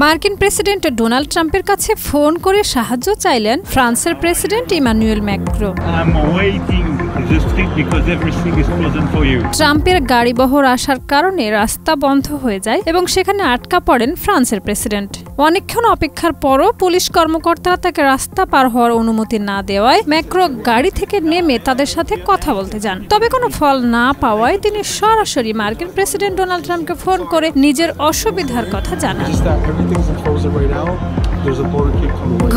মার্কিন president Donald ট্রাম্পের কাছে ফোন করে সাহায্য চাইলেন ফ্রান্সের প্রেসিডেন্ট ইমানুয়েল ম্যাক্রো। ট্রাম্পের গাড়িবহর আসার কারণে রাস্তা বন্ধ হয়ে যায় এবং সেখানে আটকা পড়েন ফ্রান্সের প্রেসিডেন্ট। অনেকক্ষণ অপেক্ষার পরও পুলিশ কর্মকর্তারা তাকে রাস্তা পার হওয়ার অনুমতি না দেওয়ায় ম্যাক্রো গাড়ি থেকে নেমে তাদের সাথে কথা বলতে যান। তবে কোনো ফল না পাওয়ায় তিনি সরাসরি মার্কিন প্রেসিডেন্ট ডোনাল্ড ট্রাম্পকে ফোন করে নিজের অসুবিধার কথা জানান।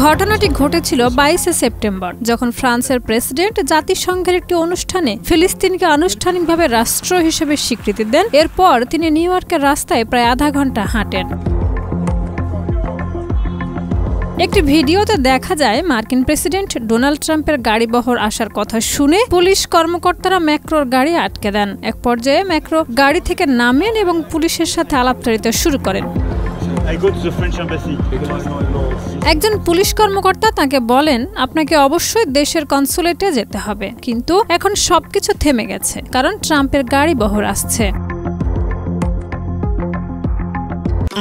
ঘটনাটি ঘটেছিল 22 সেপ্টেম্বর, যখন ফ্রান্সের প্রেসিডেন্ট জাতিসংঘের একটি অনুষ্ঠানে ফিলিস্তিনকে আনুষ্ঠানিকভাবে রাষ্ট্র হিসেবে স্বীকৃতি দেন। এরপর তিনি নিউ ইয়র্কের রাস্তায় প্রায় আধা ঘন্টা হাঁটেন। একটি ভিডিওতে দেখা যায় মার্কিন প্রেসিডেন্ট ডোনাল্ড ট্রাম্পের গাড়িবহর আসার কথা শুনে পুলিশ কর্মকর্তারা ম্যাক্রোর গাড়ি আটকে দেন। এক পর্যায়ে ম্যাক্রো গাড়ি থেকে নামেন এবং পুলিশের সাথে আলাপচারিতা শুরু করেন। একজন পুলিশ কর্মকর্তা তাকে বলেন, আপনাকে অবশ্যই দেশের কনসুলেটে যেতে হবে, কিন্তু এখন সবকিছু থেমে গেছে কারণ ট্রাম্পের গাড়িবহর আসছে।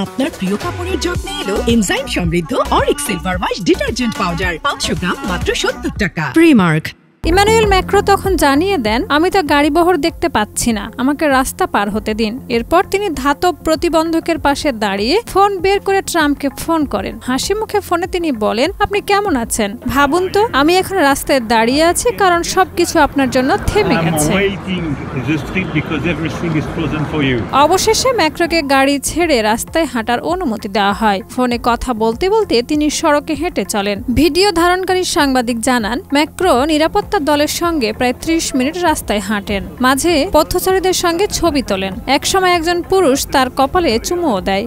আপনার প্রিয় কাপড়ের যত্নে এলো এনজাইম সমৃদ্ধ Arik silver wash detergent powder 500 গ্রাম মাত্র 70 টাকা। প্রিমার্ক। ইমানুয়েল ম্যাক্রো তখন জানিয়ে দেন, আমি তো গাড়িবহর দেখতে পাচ্ছি না, আমাকে রাস্তা পার হতে দিন। এরপর তিনি ধাতব প্রতিবন্ধকের পাশে দাঁড়িয়ে ফোন বের করে ট্রাম্পকে ফোন করেন। হাসি মুখে ফোনে তিনি বলেন, আপনি কেমন আছেন? ভাবুন তো, আমি এখন রাস্তায় দাঁড়িয়ে আছি কারণ সবকিছু আপনার জন্য থেমে গেছে। অবশেষে ম্যাক্রোকে গাড়ি ছেড়ে রাস্তায় হাঁটার অনুমতি দেওয়া হয়। ফোনে কথা বলতে বলতে তিনি সড়কে হেঁটে চলেন। ভিডিও ধারণকারী সাংবাদিক জানান, ম্যাক্রো নিরাপত্তা দলের সঙ্গে প্রায় 30 মিনিট রাস্তায় হাঁটেন, মাঝে পথচারীদের সঙ্গে ছবি তোলেন। একসময় একজন পুরুষ তার কপালে চুমুও দেয়।